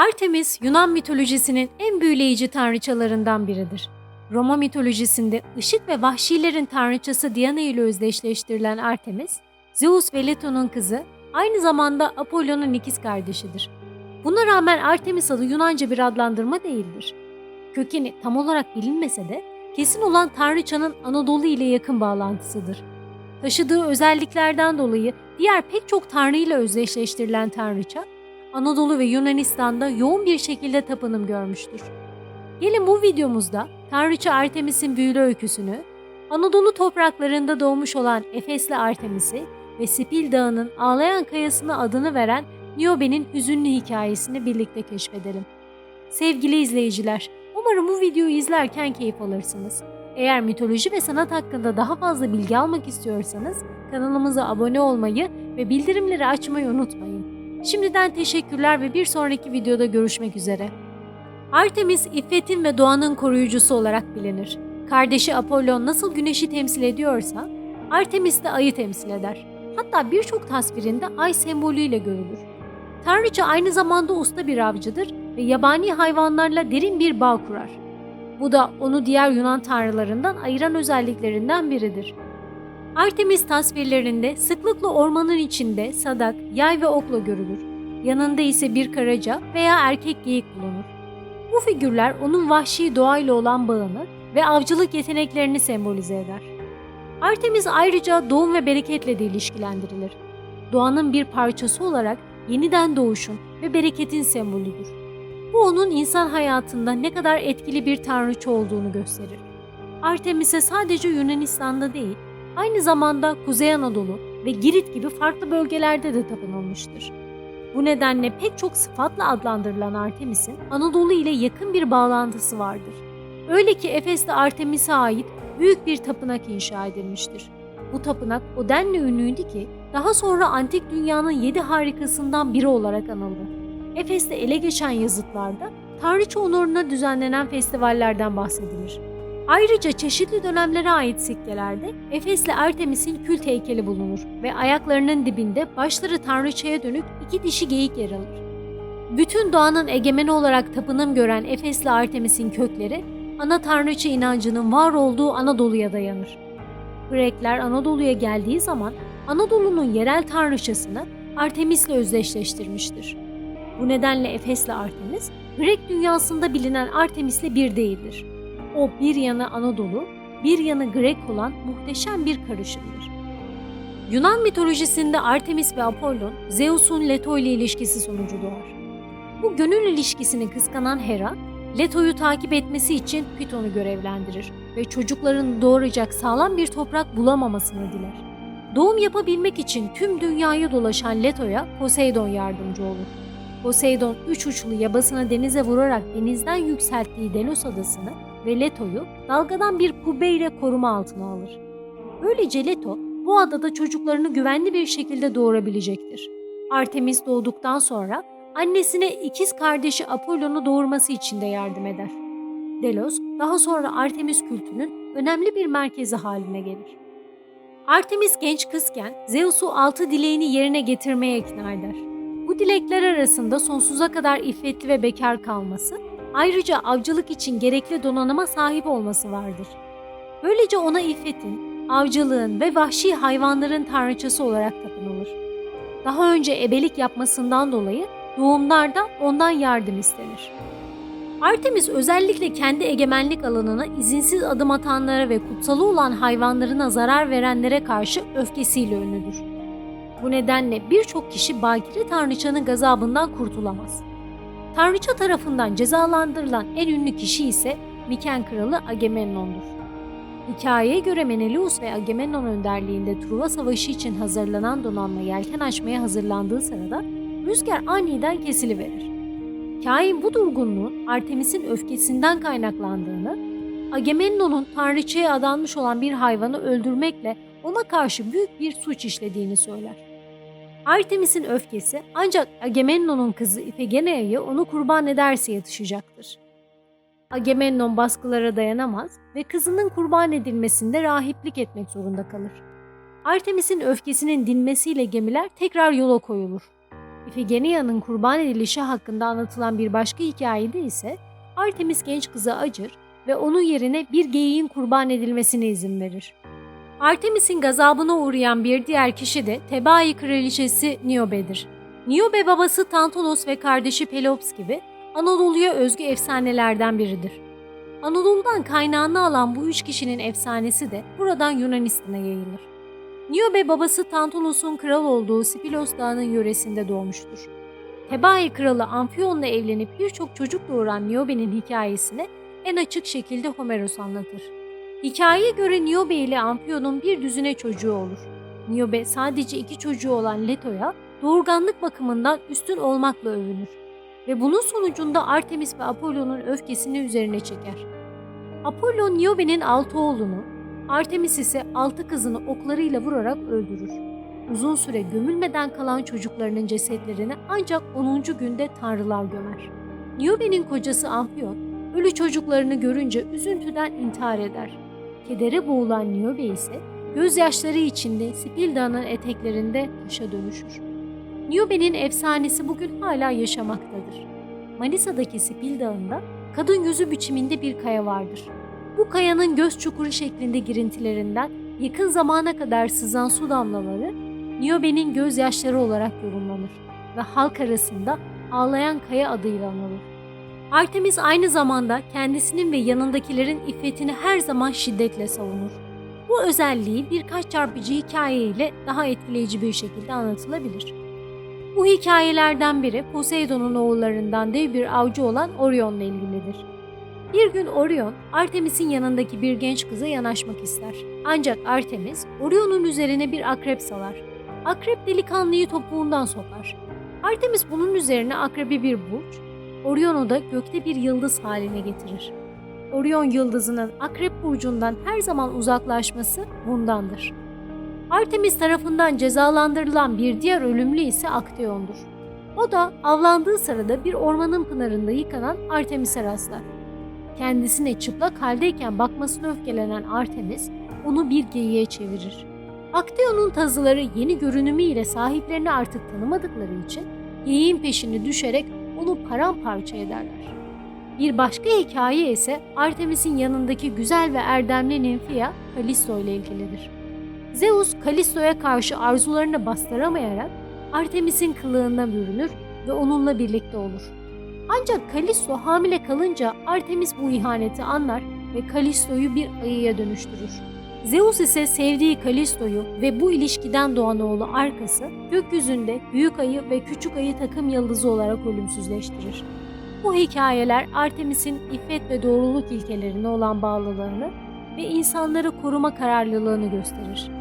Artemis, Yunan mitolojisinin en büyüleyici tanrıçalarından biridir. Roma mitolojisinde ışık ve vahşilerin tanrıçası Diana ile özdeşleştirilen Artemis, Zeus ve Leto'nun kızı, aynı zamanda Apollo'nun ikiz kardeşidir. Buna rağmen Artemis adı Yunanca bir adlandırma değildir. Kökeni tam olarak bilinmese de kesin olan tanrıçanın Anadolu ile yakın bağlantısıdır. Taşıdığı özelliklerden dolayı diğer pek çok tanrı ile özdeşleştirilen tanrıça, Anadolu ve Yunanistan'da yoğun bir şekilde tapınım görmüştür. Gelin bu videomuzda tanrıça Artemis'in büyülü öyküsünü, Anadolu topraklarında doğmuş olan Efesli Artemis'i ve Sipil Dağı'nın ağlayan kayasına adını veren Niobe'nin hüzünlü hikayesini birlikte keşfedelim. Sevgili izleyiciler, umarım bu videoyu izlerken keyif alırsınız. Eğer mitoloji ve sanat hakkında daha fazla bilgi almak istiyorsanız kanalımıza abone olmayı ve bildirimleri açmayı unutmayın. Şimdiden teşekkürler ve bir sonraki videoda görüşmek üzere. Artemis, iffetin ve doğanın koruyucusu olarak bilinir. Kardeşi Apollon nasıl güneşi temsil ediyorsa, Artemis de ayı temsil eder. Hatta birçok tasvirinde ay sembolüyle görülür. Tanrıça aynı zamanda usta bir avcıdır ve yabani hayvanlarla derin bir bağ kurar. Bu da onu diğer Yunan tanrılarından ayıran özelliklerinden biridir. Artemis tasvirlerinde sıklıkla ormanın içinde sadak, yay ve okla görülür. Yanında ise bir karaca veya erkek geyik bulunur. Bu figürler onun vahşi doğayla olan bağını ve avcılık yeteneklerini sembolize eder. Artemis ayrıca doğum ve bereketle de ilişkilendirilir. Doğanın bir parçası olarak yeniden doğuşun ve bereketin sembolüdür. Bu onun insan hayatında ne kadar etkili bir tanrıça olduğunu gösterir. Artemis'e sadece Yunanistan'da değil, aynı zamanda Kuzey Anadolu ve Girit gibi farklı bölgelerde de tapınılmıştır. Bu nedenle pek çok sıfatla adlandırılan Artemis'in Anadolu ile yakın bir bağlantısı vardır. Öyle ki Efes'te Artemis'e ait büyük bir tapınak inşa edilmiştir. Bu tapınak o denli ünlüydü ki daha sonra antik dünyanın 7 harikasından biri olarak anıldı. Efes'te ele geçen yazıtlarda tanrıça onuruna düzenlenen festivallerden bahsedilir. Ayrıca çeşitli dönemlere ait sikkelerde Efesli Artemis'in kült heykeli bulunur ve ayaklarının dibinde başları tanrıçaya dönük 2 dişi geyik yer alır. Bütün doğanın egemeni olarak tapınım gören Efesli Artemis'in kökleri ana tanrıça inancının var olduğu Anadolu'ya dayanır. Grekler Anadolu'ya geldiği zaman Anadolu'nun yerel tanrıçasını Artemis'le özdeşleştirmiştir. Bu nedenle Efesli Artemis, Grek dünyasında bilinen Artemis'le bir değildir. O bir yanı Anadolu, bir yanı Grek olan muhteşem bir karışımdır. Yunan mitolojisinde Artemis ve Apollon, Zeus'un Leto ile ilişkisi sonucu doğar. Bu gönül ilişkisini kıskanan Hera, Leto'yu takip etmesi için Python'u görevlendirir ve çocuklarını doğuracak sağlam bir toprak bulamamasını diler. Doğum yapabilmek için tüm dünyayı dolaşan Leto'ya Poseidon yardımcı olur. Poseidon 3 uçlu yabasını denize vurarak denizden yükselttiği Delos adasını ve Leto'yu dalgadan bir kubbeyle koruma altına alır. Böylece Leto bu adada çocuklarını güvenli bir şekilde doğurabilecektir. Artemis doğduktan sonra annesine ikiz kardeşi Apollon'u doğurması için de yardım eder. Delos daha sonra Artemis kültünün önemli bir merkezi haline gelir. Artemis genç kızken Zeus'u 6 dileğini yerine getirmeye ikna eder. Bu dilekler arasında sonsuza kadar iffetli ve bekar kalması, ayrıca avcılık için gerekli donanıma sahip olması vardır. Böylece ona iffetin, avcılığın ve vahşi hayvanların tanrıçası olarak tapınılır. Daha önce ebelik yapmasından dolayı doğumlarda ondan yardım istenir. Artemis özellikle kendi egemenlik alanına izinsiz adım atanlara ve kutsalı olan hayvanlarına zarar verenlere karşı öfkesiyle ünlüdür. Bu nedenle birçok kişi bakire tanrıçanın gazabından kurtulamaz. Tanrıça tarafından cezalandırılan en ünlü kişi ise Miken kralı Agamemnon'dur. Hikayeye göre Menelaus ve Agamemnon önderliğinde Truva Savaşı için hazırlanan donanma yelken açmaya hazırlandığı sırada rüzgar aniden kesiliverir. Kain bu durgunluğun Artemis'in öfkesinden kaynaklandığını, Agamemnon'un tanrıçaya adanmış olan bir hayvanı öldürmekle ona karşı büyük bir suç işlediğini söyler. Artemis'in öfkesi ancak Agamemnon'un kızı İfigenia'yı onu kurban ederse yatışacaktır. Agamemnon baskılara dayanamaz ve kızının kurban edilmesinde rahiplik etmek zorunda kalır. Artemis'in öfkesinin dinmesiyle gemiler tekrar yola koyulur. İfigenia'nın kurban edilişi hakkında anlatılan bir başka hikayede ise Artemis genç kıza acır ve onun yerine bir geyiğin kurban edilmesine izin verir. Artemis'in gazabına uğrayan bir diğer kişi de Thebai kraliçesi Niobe'dir. Niobe babası Tantalos ve kardeşi Pelops gibi Anadolu'ya özgü efsanelerden biridir. Anadolu'dan kaynağını alan bu üç kişinin efsanesi de buradan Yunanistan'a yayılır. Niobe babası Tantalos'un kral olduğu Spilos Dağı'nın yöresinde doğmuştur. Thebai kralı Amphion'la evlenip birçok çocuk doğuran Niobe'nin hikayesini en açık şekilde Homeros anlatır. Hikayeye göre Niobe ile Amphion'un bir düzine çocuğu olur. Niobe sadece 2 çocuğu olan Leto'ya doğurganlık bakımından üstün olmakla övünür ve bunun sonucunda Artemis ve Apollo'nun öfkesini üzerine çeker. Apollo Niobe'nin 6 oğlunu, Artemis ise 6 kızını oklarıyla vurarak öldürür. Uzun süre gömülmeden kalan çocuklarının cesetlerini ancak 10. günde tanrılar gömer. Niobe'nin kocası Amphion, ölü çocuklarını görünce üzüntüden intihar eder. Kedere boğulan Niobe ise gözyaşları içinde Sipil Dağı'nın eteklerinde taşa dönüşür. Niobe'nin efsanesi bugün hala yaşamaktadır. Manisa'daki Sipil Dağı'nda kadın yüzü biçiminde bir kaya vardır. Bu kayanın göz çukuru şeklinde girintilerinden yakın zamana kadar sızan su damlaları Niobe'nin gözyaşları olarak yorumlanır ve halk arasında ağlayan kaya adıyla anılır. Artemis aynı zamanda kendisinin ve yanındakilerin iffetini her zaman şiddetle savunur. Bu özelliği birkaç çarpıcı hikaye ile daha etkileyici bir şekilde anlatılabilir. Bu hikayelerden biri Poseidon'un oğullarından dev bir avcı olan Orion'la ilgilidir. Bir gün Orion, Artemis'in yanındaki bir genç kıza yanaşmak ister. Ancak Artemis, Orion'un üzerine bir akrep salar. Akrep delikanlıyı topuğundan sokar. Artemis bunun üzerine akrebi bir burç, Orion'u da gökte bir yıldız haline getirir. Orion yıldızının akrep burcundan her zaman uzaklaşması bundandır. Artemis tarafından cezalandırılan bir diğer ölümlü ise Akteon'dur. O da avlandığı sırada bir ormanın pınarında yıkanan Artemis'e rastlar. Kendisine çıplak haldeyken bakmasına öfkelenen Artemis onu bir geyiğe çevirir. Akteon'un tazıları yeni görünümüyle sahiplerini artık tanımadıkları için geyiğin peşine düşerek onu paramparça ederler. Bir başka hikaye ise Artemis'in yanındaki güzel ve erdemli Ninfia Kalisto ile ilgilidir. Zeus, Kalisto'ya karşı arzularını bastıramayarak Artemis'in kılığına bürünür ve onunla birlikte olur. Ancak Kalisto hamile kalınca Artemis bu ihaneti anlar ve Kalisto'yu bir ayıya dönüştürür. Zeus ise sevdiği Kalisto'yu ve bu ilişkiden doğan oğlu Arkas'ı gökyüzünde büyük ayı ve küçük ayı takım yıldızı olarak ölümsüzleştirir. Bu hikayeler Artemis'in iffet ve doğruluk ilkelerine olan bağlılığını ve insanları koruma kararlılığını gösterir.